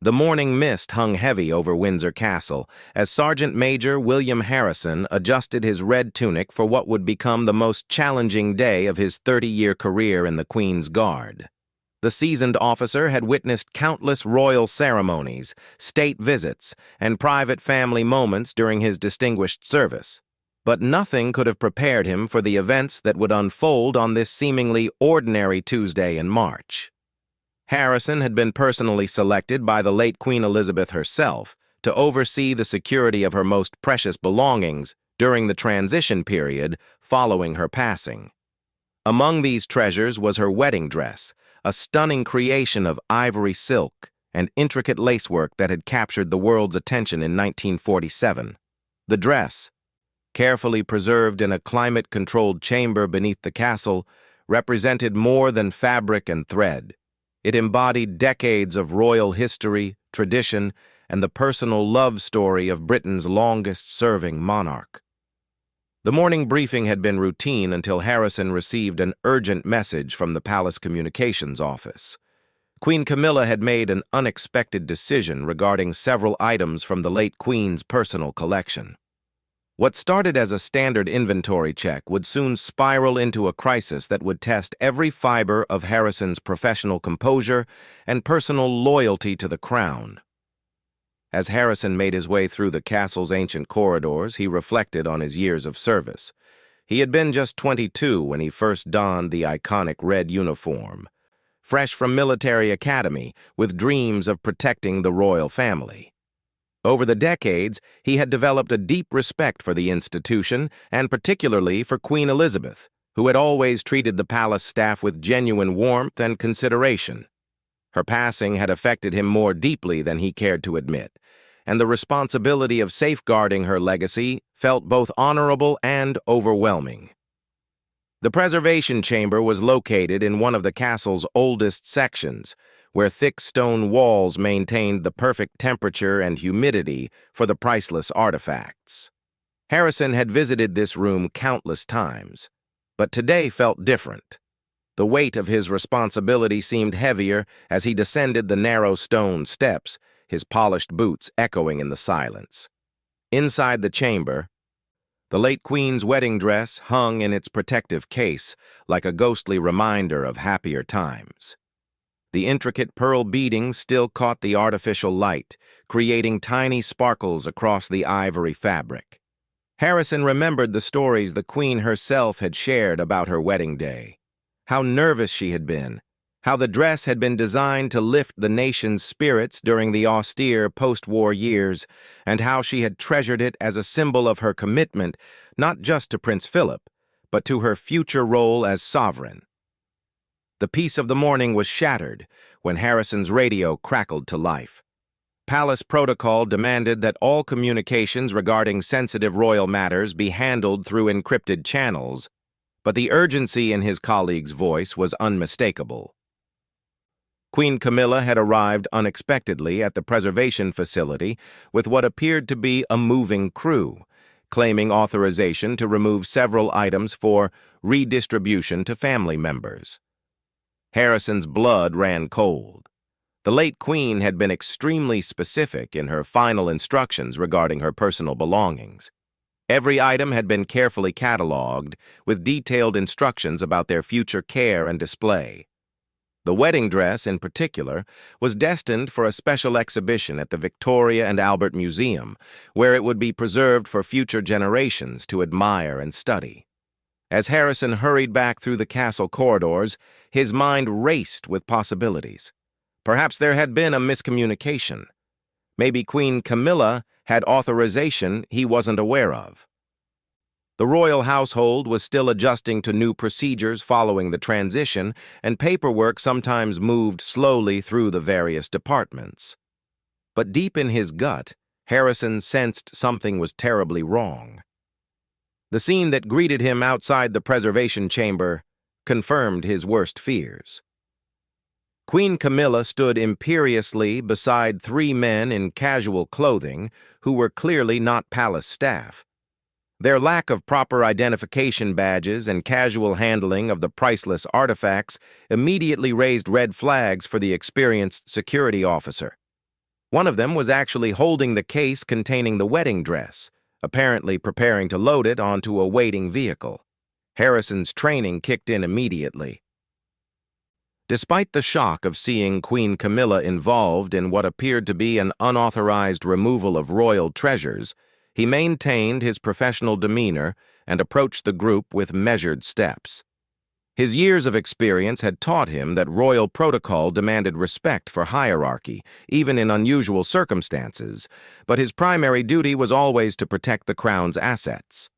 The morning mist hung heavy over Windsor Castle as Sergeant Major William Harrison adjusted his red tunic for what would become the most challenging day of his 30-year career in the Queen's Guard. The seasoned officer had witnessed countless royal ceremonies, state visits, and private family moments during his distinguished service, but nothing could have prepared him for the events that would unfold on this seemingly ordinary Tuesday in March. Harrison had been personally selected by the late Queen Elizabeth herself to oversee the security of her most precious belongings during the transition period following her passing. Among these treasures was her wedding dress, a stunning creation of ivory silk and intricate lacework that had captured the world's attention in 1947. The dress, carefully preserved in a climate-controlled chamber beneath the castle, represented more than fabric and thread. It embodied decades of royal history, tradition, and the personal love story of Britain's longest-serving monarch. The morning briefing had been routine until Harrison received an urgent message from the palace communications office. Queen Camilla had made an unexpected decision regarding several items from the late Queen's personal collection. What started as a standard inventory check would soon spiral into a crisis that would test every fiber of Harrison's professional composure and personal loyalty to the crown. As Harrison made his way through the castle's ancient corridors, he reflected on his years of service. He had been just 22 when he first donned the iconic red uniform, fresh from military academy with dreams of protecting the royal family. Over the decades, he had developed a deep respect for the institution, and particularly for Queen Elizabeth, who had always treated the palace staff with genuine warmth and consideration. Her passing had affected him more deeply than he cared to admit, and the responsibility of safeguarding her legacy felt both honorable and overwhelming. The preservation chamber was located in one of the castle's oldest sections, where thick stone walls maintained the perfect temperature and humidity for the priceless artifacts. Harrison had visited this room countless times, but today felt different. The weight of his responsibility seemed heavier as he descended the narrow stone steps, his polished boots echoing in the silence. Inside the chamber, the late Queen's wedding dress hung in its protective case like a ghostly reminder of happier times. The intricate pearl beading still caught the artificial light, creating tiny sparkles across the ivory fabric. Harrison remembered the stories the Queen herself had shared about her wedding day. How nervous she had been, how the dress had been designed to lift the nation's spirits during the austere post-war years, and how she had treasured it as a symbol of her commitment not just to Prince Philip, but to her future role as sovereign. The peace of the morning was shattered when Harrison's radio crackled to life. Palace protocol demanded that all communications regarding sensitive royal matters be handled through encrypted channels, but the urgency in his colleague's voice was unmistakable. Queen Camilla had arrived unexpectedly at the preservation facility with what appeared to be a moving crew, claiming authorization to remove several items for redistribution to family members. Harrison's blood ran cold. The late Queen had been extremely specific in her final instructions regarding her personal belongings. Every item had been carefully catalogued, with detailed instructions about their future care and display. The wedding dress, in particular, was destined for a special exhibition at the Victoria and Albert Museum, where it would be preserved for future generations to admire and study. As Harrison hurried back through the castle corridors, his mind raced with possibilities. Perhaps there had been a miscommunication. Maybe Queen Camilla had authorization he wasn't aware of. The royal household was still adjusting to new procedures following the transition, and paperwork sometimes moved slowly through the various departments. But deep in his gut, Harrison sensed something was terribly wrong. The scene that greeted him outside the preservation chamber confirmed his worst fears. Queen Camilla stood imperiously beside three men in casual clothing who were clearly not palace staff. Their lack of proper identification badges and casual handling of the priceless artifacts immediately raised red flags for the experienced security officer. One of them was actually holding the case containing the wedding dress, apparently preparing to load it onto a waiting vehicle. Harrison's training kicked in immediately. Despite the shock of seeing Queen Camilla involved in what appeared to be an unauthorized removal of royal treasures, he maintained his professional demeanor and approached the group with measured steps. His years of experience had taught him that royal protocol demanded respect for hierarchy, even in unusual circumstances, but his primary duty was always to protect the crown's assets.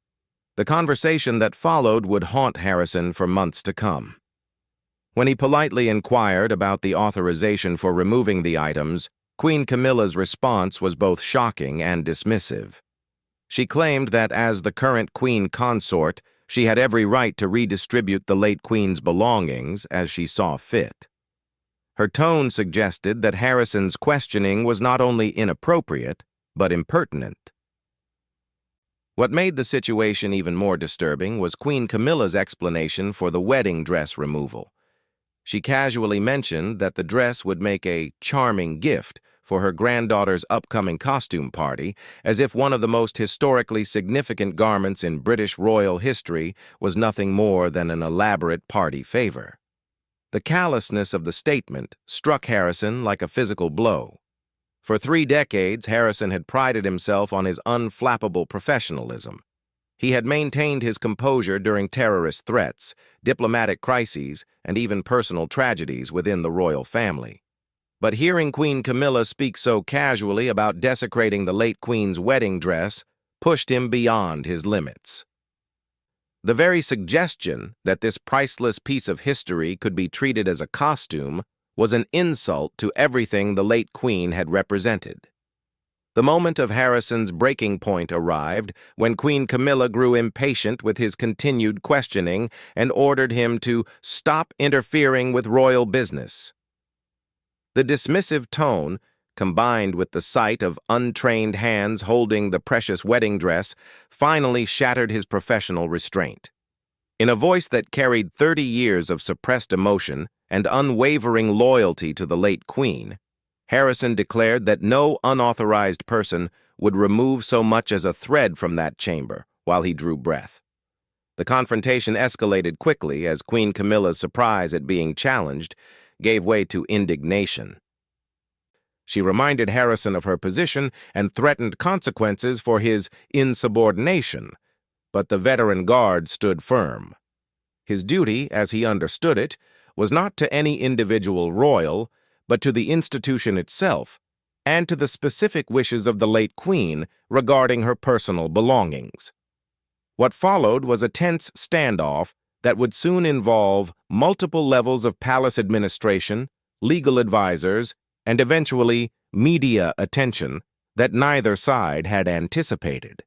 The conversation that followed would haunt Harrison for months to come. When he politely inquired about the authorization for removing the items, Queen Camilla's response was both shocking and dismissive. She claimed that as the current queen consort, she had every right to redistribute the late queen's belongings as she saw fit. Her tone suggested that Harrison's questioning was not only inappropriate, but impertinent. What made the situation even more disturbing was Queen Camilla's explanation for the wedding dress removal. She casually mentioned that the dress would make a charming gift for her granddaughter's upcoming costume party, as if one of the most historically significant garments in British royal history was nothing more than an elaborate party favor. The callousness of the statement struck Harrison like a physical blow. For 3 decades, Harrison had prided himself on his unflappable professionalism. He had maintained his composure during terrorist threats, diplomatic crises, and even personal tragedies within the royal family. But hearing Queen Camilla speak so casually about desecrating the late queen's wedding dress pushed him beyond his limits. The very suggestion that this priceless piece of history could be treated as a costume was an insult to everything the late queen had represented. The moment of Harrison's breaking point arrived when Queen Camilla grew impatient with his continued questioning and ordered him to stop interfering with royal business. The dismissive tone, combined with the sight of untrained hands holding the precious wedding dress, finally shattered his professional restraint. In a voice that carried 30 years of suppressed emotion and unwavering loyalty to the late queen, Harrison declared that no unauthorized person would remove so much as a thread from that chamber while he drew breath. The confrontation escalated quickly as Queen Camilla's surprise at being challenged gave way to indignation. She reminded Harrison of her position and threatened consequences for his insubordination, but the veteran guard stood firm. His duty, as he understood it, was not to any individual royal, but to the institution itself, and to the specific wishes of the late queen regarding her personal belongings. What followed was a tense standoff that would soon involve multiple levels of palace administration, legal advisors, and eventually media attention that neither side had anticipated.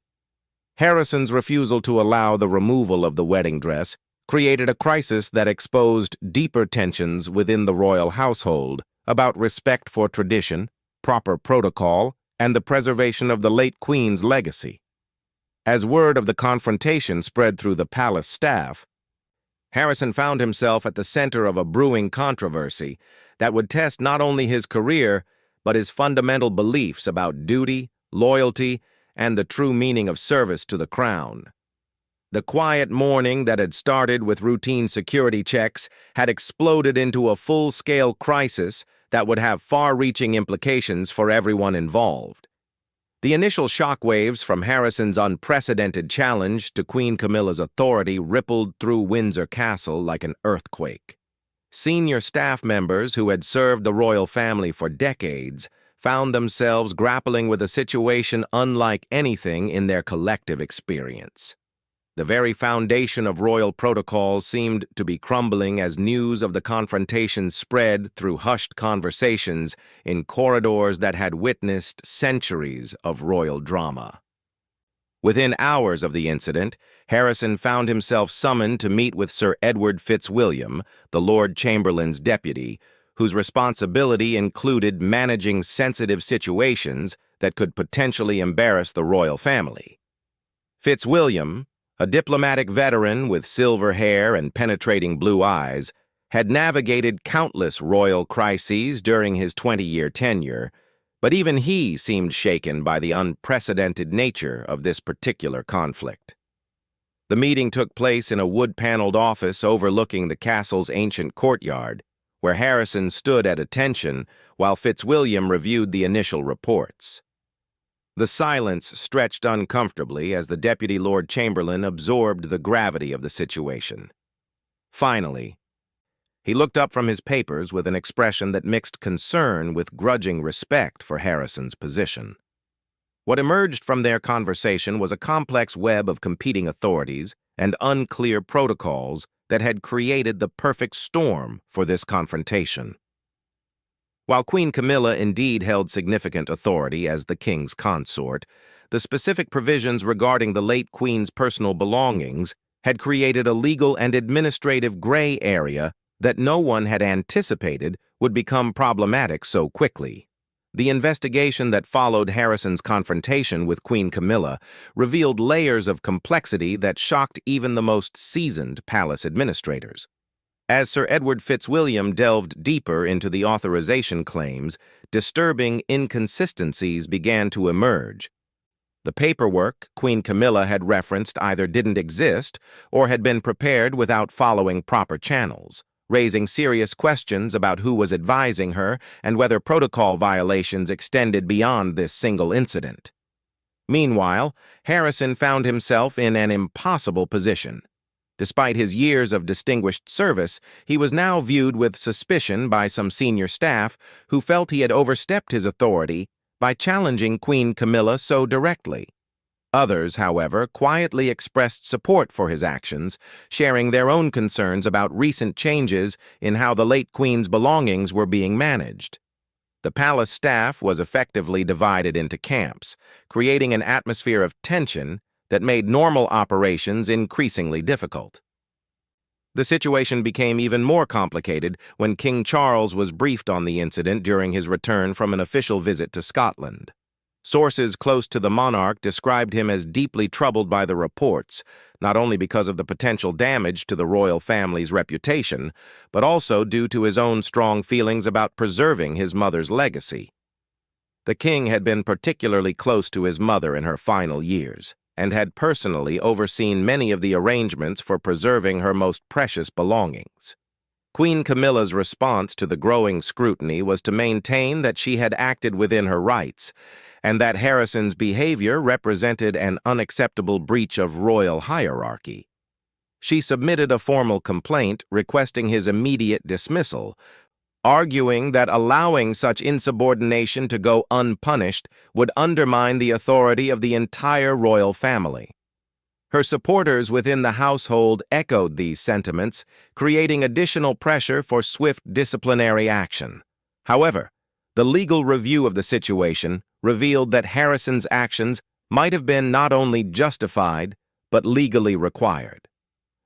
Harrison's refusal to allow the removal of the wedding dress created a crisis that exposed deeper tensions within the royal household about respect for tradition, proper protocol, and the preservation of the late queen's legacy. As word of the confrontation spread through the palace staff, Harrison found himself at the center of a brewing controversy that would test not only his career, but his fundamental beliefs about duty, loyalty, and the true meaning of service to the crown. The quiet morning that had started with routine security checks had exploded into a full-scale crisis that would have far-reaching implications for everyone involved. The initial shockwaves from Harrison's unprecedented challenge to Queen Camilla's authority rippled through Windsor Castle like an earthquake. Senior staff members who had served the royal family for decades found themselves grappling with a situation unlike anything in their collective experience. The very foundation of royal protocol seemed to be crumbling as news of the confrontation spread through hushed conversations in corridors that had witnessed centuries of royal drama. Within hours of the incident, Harrison found himself summoned to meet with Sir Edward Fitzwilliam, the Lord Chamberlain's deputy, whose responsibility included managing sensitive situations that could potentially embarrass the royal family. Fitzwilliam, a diplomatic veteran with silver hair and penetrating blue eyes, had navigated countless royal crises during his 20-year tenure, But even he seemed shaken by the unprecedented nature of this particular conflict. The meeting took place in a wood-paneled office overlooking the castle's ancient courtyard, where Harrison stood at attention while Fitzwilliam reviewed the initial reports. The silence stretched uncomfortably as the Deputy Lord Chamberlain absorbed the gravity of the situation. Finally, he looked up from his papers with an expression that mixed concern with grudging respect for Harrison's position. What emerged from their conversation was a complex web of competing authorities and unclear protocols that had created the perfect storm for this confrontation. While Queen Camilla indeed held significant authority as the king's consort, the specific provisions regarding the late queen's personal belongings had created a legal and administrative gray area that no one had anticipated would become problematic so quickly. The investigation that followed Harrison's confrontation with Queen Camilla revealed layers of complexity that shocked even the most seasoned palace administrators. As Sir Edward Fitzwilliam delved deeper into the authorization claims, disturbing inconsistencies began to emerge. The paperwork Queen Camilla had referenced either didn't exist or had been prepared without following proper channels, raising serious questions about who was advising her and whether protocol violations extended beyond this single incident. Meanwhile, Harrison found himself in an impossible position. Despite his years of distinguished service, he was now viewed with suspicion by some senior staff who felt he had overstepped his authority by challenging Queen Camilla so directly. Others, however, quietly expressed support for his actions, sharing their own concerns about recent changes in how the late queen's belongings were being managed. The palace staff was effectively divided into camps, creating an atmosphere of tension that made normal operations increasingly difficult. The situation became even more complicated when King Charles was briefed on the incident during his return from an official visit to Scotland. Sources close to the monarch described him as deeply troubled by the reports, not only because of the potential damage to the royal family's reputation, but also due to his own strong feelings about preserving his mother's legacy. The king had been particularly close to his mother in her final years, and had personally overseen many of the arrangements for preserving her most precious belongings. Queen Camilla's response to the growing scrutiny was to maintain that she had acted within her rights, and that Harrison's behavior represented an unacceptable breach of royal hierarchy. She submitted a formal complaint requesting his immediate dismissal, arguing that allowing such insubordination to go unpunished would undermine the authority of the entire royal family. Her supporters within the household echoed these sentiments, creating additional pressure for swift disciplinary action. However, the legal review of the situation revealed that Harrison's actions might have been not only justified, but legally required.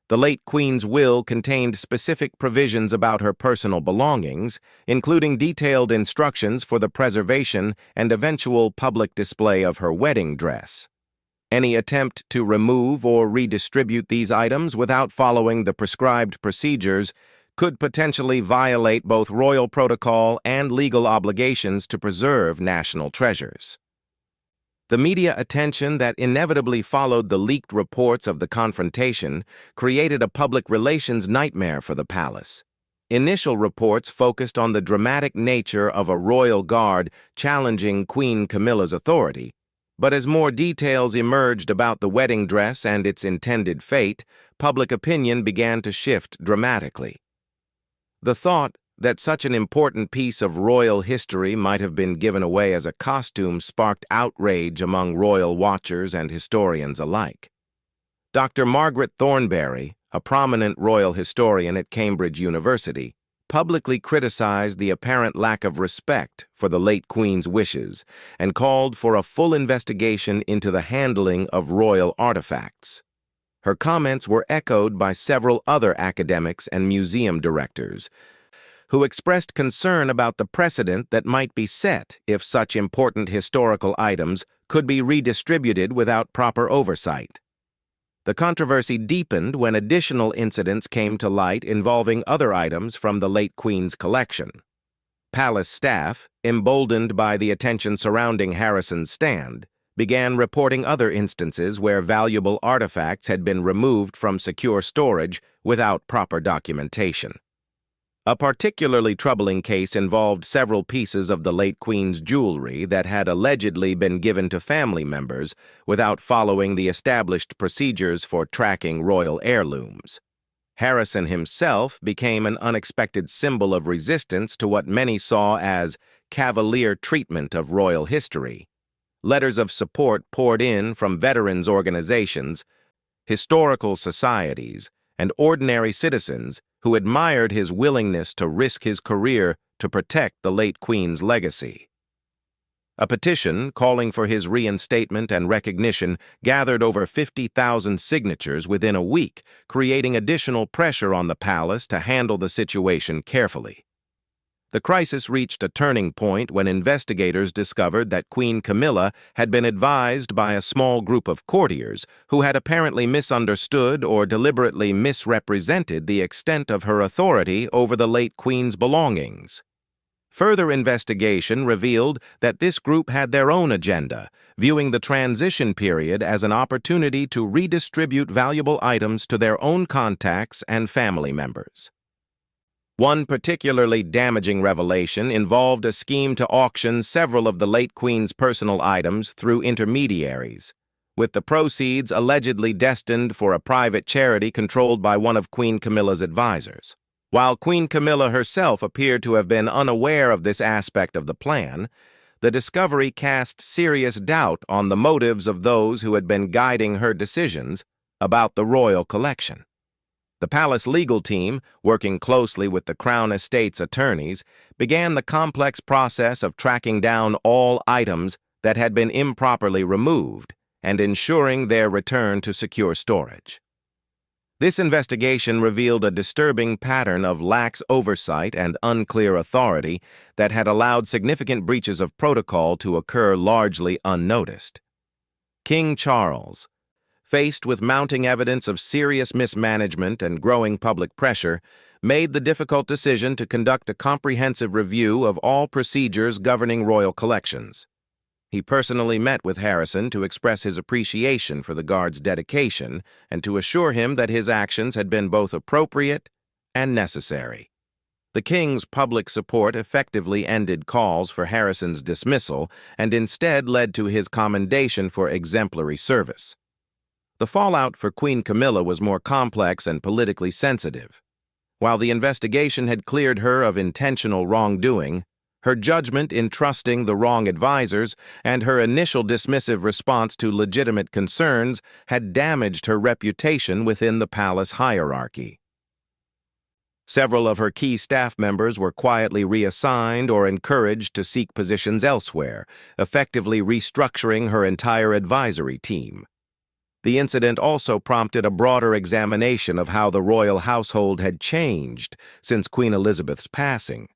The late Queen's will contained specific provisions about her personal belongings, including detailed instructions for the preservation and eventual public display of her wedding dress. Any attempt to remove or redistribute these items without following the prescribed procedures could potentially violate both royal protocol and legal obligations to preserve national treasures. The media attention that inevitably followed the leaked reports of the confrontation created a public relations nightmare for the palace. Initial reports focused on the dramatic nature of a royal guard challenging Queen Camilla's authority, but as more details emerged about the wedding dress and its intended fate, public opinion began to shift dramatically. The thought that such an important piece of royal history might have been given away as a costume sparked outrage among royal watchers and historians alike. Dr. Margaret Thornberry, a prominent royal historian at Cambridge University, publicly criticized the apparent lack of respect for the late Queen's wishes and called for a full investigation into the handling of royal artifacts. Her comments were echoed by several other academics and museum directors, who expressed concern about the precedent that might be set if such important historical items could be redistributed without proper oversight. The controversy deepened when additional incidents came to light involving other items from the late Queen's collection. palace staff, emboldened by the attention surrounding Harrison's stand, began reporting other instances where valuable artifacts had been removed from secure storage without proper documentation. A particularly troubling case involved several pieces of the late Queen's jewelry that had allegedly been given to family members without following the established procedures for tracking royal heirlooms. Harrison himself became an unexpected symbol of resistance to what many saw as cavalier treatment of royal history. Letters of support poured in from veterans organizations, historical societies, and ordinary citizens who admired his willingness to risk his career to protect the late Queen's legacy. A petition calling for his reinstatement and recognition gathered over 50,000 signatures within a week, creating additional pressure on the palace to handle the situation carefully. The crisis reached a turning point when investigators discovered that Queen Camilla had been advised by a small group of courtiers who had apparently misunderstood or deliberately misrepresented the extent of her authority over the late Queen's belongings. Further investigation revealed that this group had their own agenda, viewing the transition period as an opportunity to redistribute valuable items to their own contacts and family members. One particularly damaging revelation involved a scheme to auction several of the late Queen's personal items through intermediaries, with the proceeds allegedly destined for a private charity controlled by one of Queen Camilla's advisors. While Queen Camilla herself appeared to have been unaware of this aspect of the plan, the discovery cast serious doubt on the motives of those who had been guiding her decisions about the royal collection. The palace legal team, working closely with the Crown Estate's attorneys, began the complex process of tracking down all items that had been improperly removed and ensuring their return to secure storage. This investigation revealed a disturbing pattern of lax oversight and unclear authority that had allowed significant breaches of protocol to occur largely unnoticed. King Charles, faced with mounting evidence of serious mismanagement and growing public pressure, made the difficult decision to conduct a comprehensive review of all procedures governing royal collections. He personally met with Harrison to express his appreciation for the Guard's dedication and to assure him that his actions had been both appropriate and necessary. The King's public support effectively ended calls for Harrison's dismissal and instead led to his commendation for exemplary service. The fallout for Queen Camilla was more complex and politically sensitive. While the investigation had cleared her of intentional wrongdoing, her judgment in trusting the wrong advisors and her initial dismissive response to legitimate concerns had damaged her reputation within the palace hierarchy. Several of her key staff members were quietly reassigned or encouraged to seek positions elsewhere, effectively restructuring her entire advisory team. The incident also prompted a broader examination of how the royal household had changed since Queen Elizabeth's passing.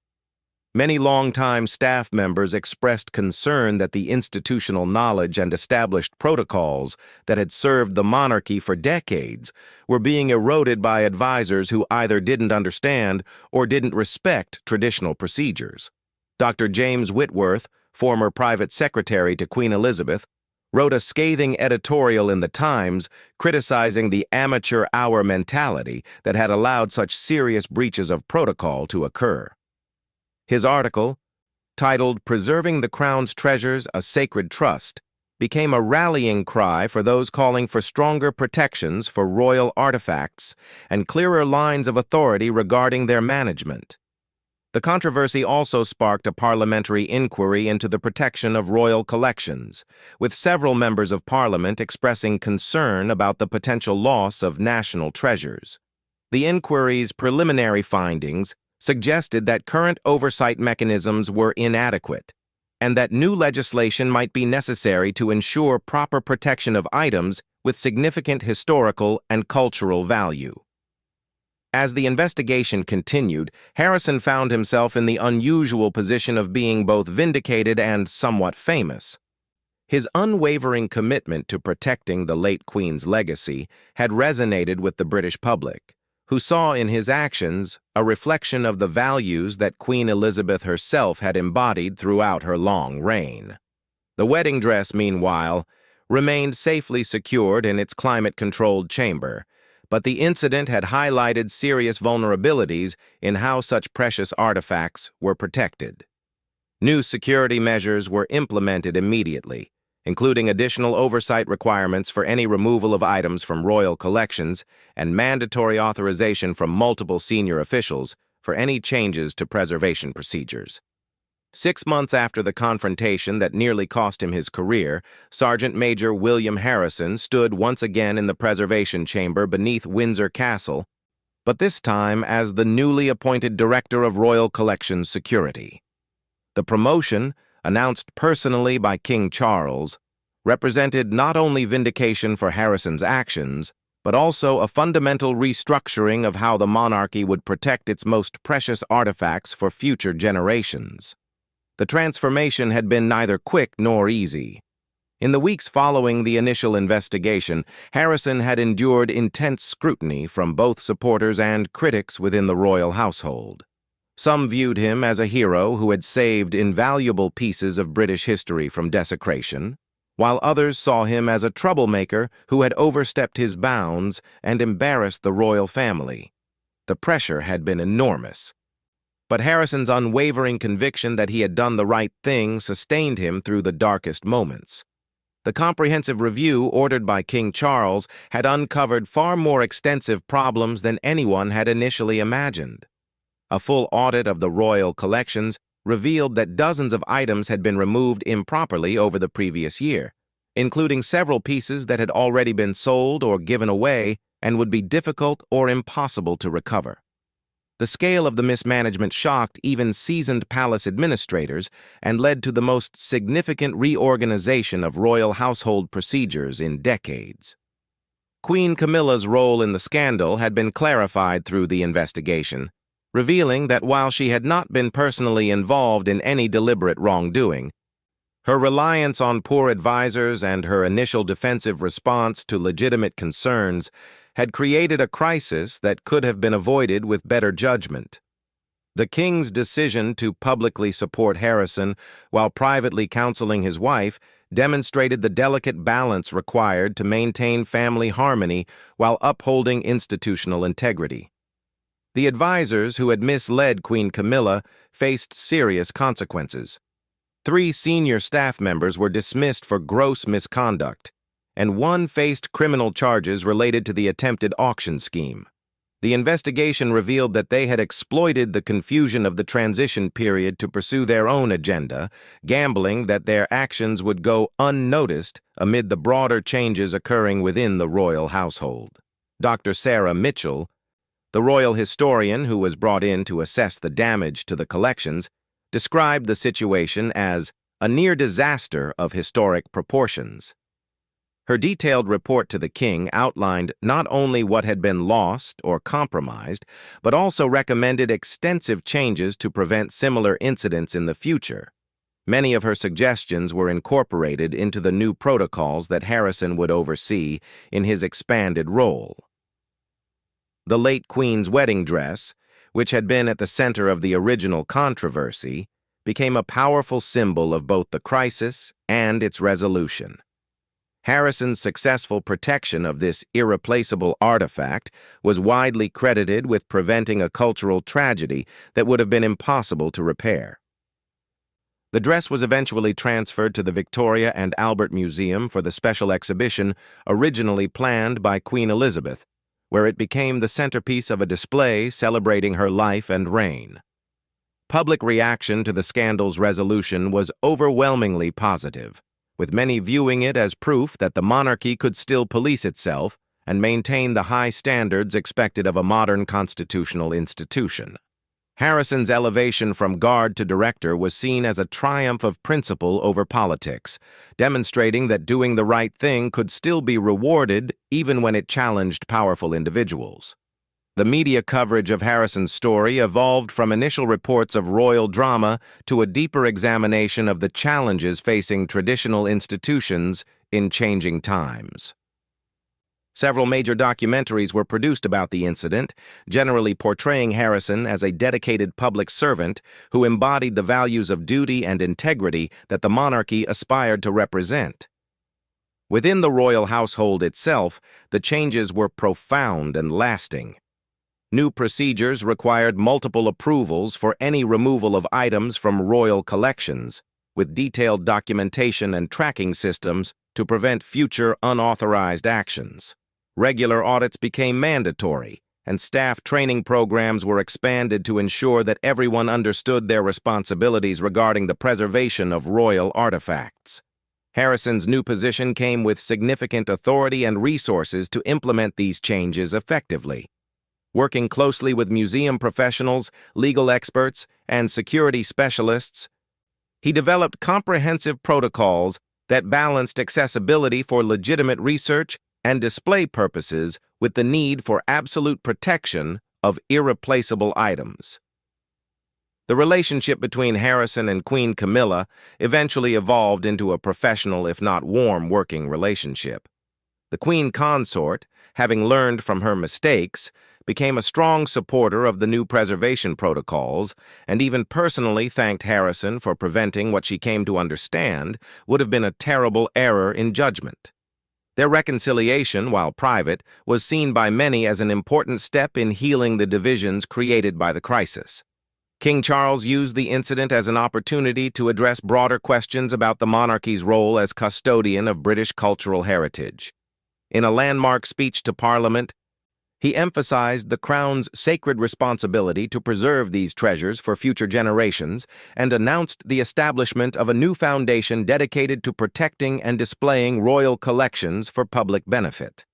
Many longtime staff members expressed concern that the institutional knowledge and established protocols that had served the monarchy for decades were being eroded by advisors who either didn't understand or didn't respect traditional procedures. Dr. James Whitworth, former private secretary to Queen Elizabeth, wrote a scathing editorial in the Times criticizing the amateur hour mentality that had allowed such serious breaches of protocol to occur. His article, titled "Preserving the Crown's Treasures, a Sacred Trust," became a rallying cry for those calling for stronger protections for royal artifacts and clearer lines of authority regarding their management. The controversy also sparked a parliamentary inquiry into the protection of royal collections, with several members of parliament expressing concern about the potential loss of national treasures. The inquiry's preliminary findings suggested that current oversight mechanisms were inadequate, and that new legislation might be necessary to ensure proper protection of items with significant historical and cultural value. As the investigation continued, Harrison found himself in the unusual position of being both vindicated and somewhat famous. His unwavering commitment to protecting the late Queen's legacy had resonated with the British public, who saw in his actions a reflection of the values that Queen Elizabeth herself had embodied throughout her long reign. The wedding dress, meanwhile, remained safely secured in its climate-controlled chamber, but the incident had highlighted serious vulnerabilities in how such precious artifacts were protected. New security measures were implemented immediately, including additional oversight requirements for any removal of items from royal collections and mandatory authorization from multiple senior officials for any changes to preservation procedures. 6 months after the confrontation that nearly cost him his career, Sergeant Major William Harrison stood once again in the preservation chamber beneath Windsor Castle, but this time as the newly appointed Director of Royal Collections Security. The promotion, announced personally by King Charles, represented not only vindication for Harrison's actions, but also a fundamental restructuring of how the monarchy would protect its most precious artifacts for future generations. The transformation had been neither quick nor easy. In the weeks following the initial investigation, Harrison had endured intense scrutiny from both supporters and critics within the royal household. Some viewed him as a hero who had saved invaluable pieces of British history from desecration, while others saw him as a troublemaker who had overstepped his bounds and embarrassed the royal family. The pressure had been enormous. But Harrison's unwavering conviction that he had done the right thing sustained him through the darkest moments. The comprehensive review ordered by King Charles had uncovered far more extensive problems than anyone had initially imagined. A full audit of the royal collections revealed that dozens of items had been removed improperly over the previous year, including several pieces that had already been sold or given away and would be difficult or impossible to recover. The scale of the mismanagement shocked even seasoned palace administrators and led to the most significant reorganization of royal household procedures in decades. Queen Camilla's role in the scandal had been clarified through the investigation, revealing that while she had not been personally involved in any deliberate wrongdoing, her reliance on poor advisors and her initial defensive response to legitimate concerns had created a crisis that could have been avoided with better judgment. The king's decision to publicly support Harrison while privately counseling his wife demonstrated the delicate balance required to maintain family harmony while upholding institutional integrity. The advisors who had misled Queen Camilla faced serious consequences. 3 senior staff members were dismissed for gross misconduct, and 1 faced criminal charges related to the attempted auction scheme. The investigation revealed that they had exploited the confusion of the transition period to pursue their own agenda, gambling that their actions would go unnoticed amid the broader changes occurring within the royal household. Dr. Sarah Mitchell, the royal historian who was brought in to assess the damage to the collections, described the situation as a near disaster of historic proportions. Her detailed report to the king outlined not only what had been lost or compromised, but also recommended extensive changes to prevent similar incidents in the future. Many of her suggestions were incorporated into the new protocols that Harrison would oversee in his expanded role. The late Queen's wedding dress, which had been at the center of the original controversy, became a powerful symbol of both the crisis and its resolution. Harrison's successful protection of this irreplaceable artifact was widely credited with preventing a cultural tragedy that would have been impossible to repair. The dress was eventually transferred to the Victoria and Albert Museum for the special exhibition originally planned by Queen Elizabeth, where it became the centerpiece of a display celebrating her life and reign. Public reaction to the scandal's resolution was overwhelmingly positive, with many viewing it as proof that the monarchy could still police itself and maintain the high standards expected of a modern constitutional institution. Harrison's elevation from guard to director was seen as a triumph of principle over politics, demonstrating that doing the right thing could still be rewarded even when it challenged powerful individuals. The media coverage of Harrison's story evolved from initial reports of royal drama to a deeper examination of the challenges facing traditional institutions in changing times. Several major documentaries were produced about the incident, generally portraying Harrison as a dedicated public servant who embodied the values of duty and integrity that the monarchy aspired to represent. Within the royal household itself, the changes were profound and lasting. New procedures required multiple approvals for any removal of items from royal collections, with detailed documentation and tracking systems to prevent future unauthorized actions. Regular audits became mandatory, and staff training programs were expanded to ensure that everyone understood their responsibilities regarding the preservation of royal artifacts. Harrison's new position came with significant authority and resources to implement these changes effectively. Working closely with museum professionals, legal experts, and security specialists, he developed comprehensive protocols that balanced accessibility for legitimate research and display purposes with the need for absolute protection of irreplaceable items. The relationship between Harrison and Queen Camilla eventually evolved into a professional, if not warm, working relationship. The Queen Consort, having learned from her mistakes, became a strong supporter of the new preservation protocols and even personally thanked Harrison for preventing what she came to understand would have been a terrible error in judgment. Their reconciliation, while private, was seen by many as an important step in healing the divisions created by the crisis. King Charles used the incident as an opportunity to address broader questions about the monarchy's role as custodian of British cultural heritage. In a landmark speech to Parliament, he emphasized the Crown's sacred responsibility to preserve these treasures for future generations and announced the establishment of a new foundation dedicated to protecting and displaying royal collections for public benefit.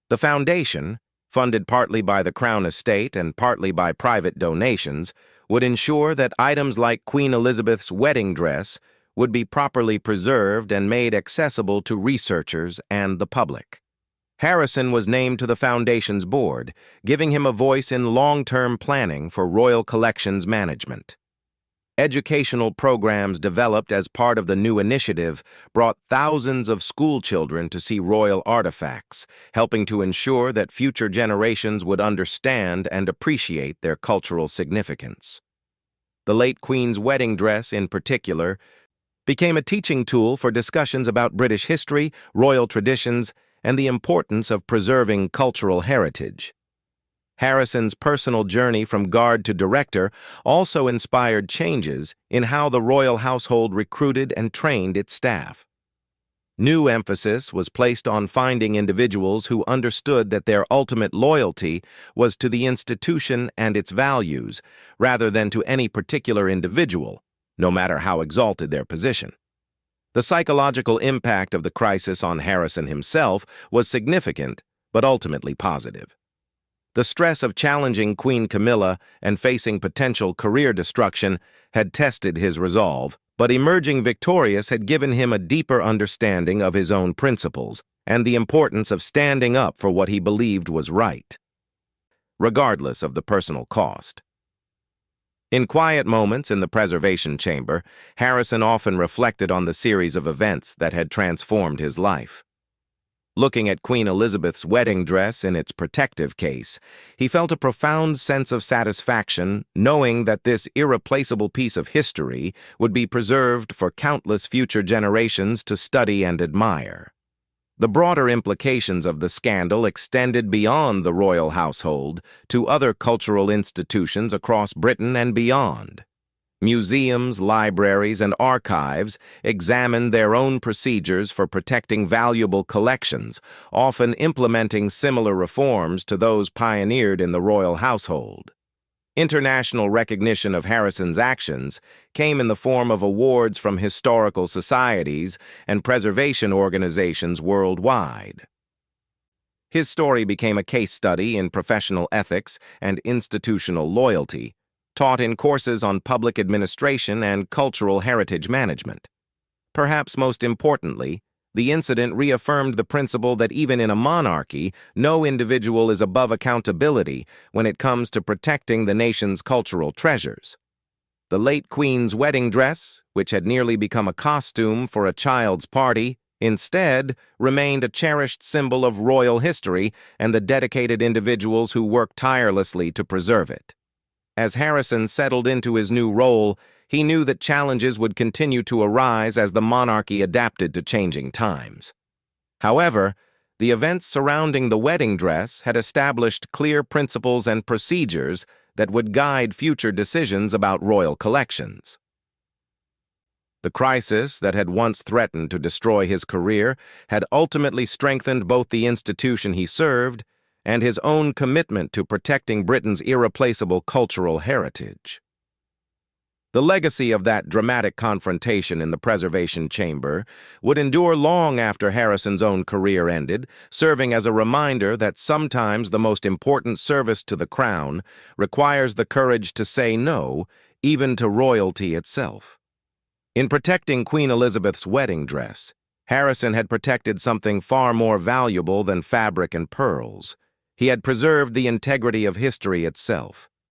The foundation, funded partly by the Crown estate and partly by private donations, would ensure that items like Queen Elizabeth's wedding dress would be properly preserved and made accessible to researchers and the public. Harrison was named to the Foundation's board, giving him a voice in long-term planning for royal collections management. Educational programs developed as part of the new initiative brought thousands of school children to see royal artifacts, helping to ensure that future generations would understand and appreciate their cultural significance. The late Queen's wedding dress, in particular, became a teaching tool for discussions about British history, royal traditions, and the importance of preserving cultural heritage. Harrison's personal journey from guard to director also inspired changes in how the royal household recruited and trained its staff. New emphasis was placed on finding individuals who understood that their ultimate loyalty was to the institution and its values, rather than to any particular individual, no matter how exalted their position. The psychological impact of the crisis on Harrison himself was significant, but ultimately positive. The stress of challenging Queen Camilla and facing potential career destruction had tested his resolve, but emerging victorious had given him a deeper understanding of his own principles and the importance of standing up for what he believed was right, regardless of the personal cost. In quiet moments in the preservation chamber, Harrison often reflected on the series of events that had transformed his life. Looking at Queen Elizabeth's wedding dress in its protective case, he felt a profound sense of satisfaction knowing that this irreplaceable piece of history would be preserved for countless future generations to study and admire. The broader implications of the scandal extended beyond the royal household to other cultural institutions across Britain and beyond. Museums, libraries, and archives examined their own procedures for protecting valuable collections, often implementing similar reforms to those pioneered in the royal household. International recognition of Harrison's actions came in the form of awards from historical societies and preservation organizations worldwide. His story became a case study in professional ethics and institutional loyalty, taught in courses on public administration and cultural heritage management. Perhaps most importantly, the incident reaffirmed the principle that even in a monarchy, no individual is above accountability when it comes to protecting the nation's cultural treasures. The late Queen's wedding dress, which had nearly become a costume for a child's party, instead remained a cherished symbol of royal history and the dedicated individuals who worked tirelessly to preserve it. As Harrison settled into his new role, he knew that challenges would continue to arise as the monarchy adapted to changing times. However, the events surrounding the wedding dress had established clear principles and procedures that would guide future decisions about royal collections. The crisis that had once threatened to destroy his career had ultimately strengthened both the institution he served and his own commitment to protecting Britain's irreplaceable cultural heritage. The legacy of that dramatic confrontation in the preservation chamber would endure long after Harrison's own career ended, serving as a reminder that sometimes the most important service to the crown requires the courage to say no, even to royalty itself. In protecting Queen Elizabeth's wedding dress, Harrison had protected something far more valuable than fabric and pearls. He had preserved the integrity of history itself.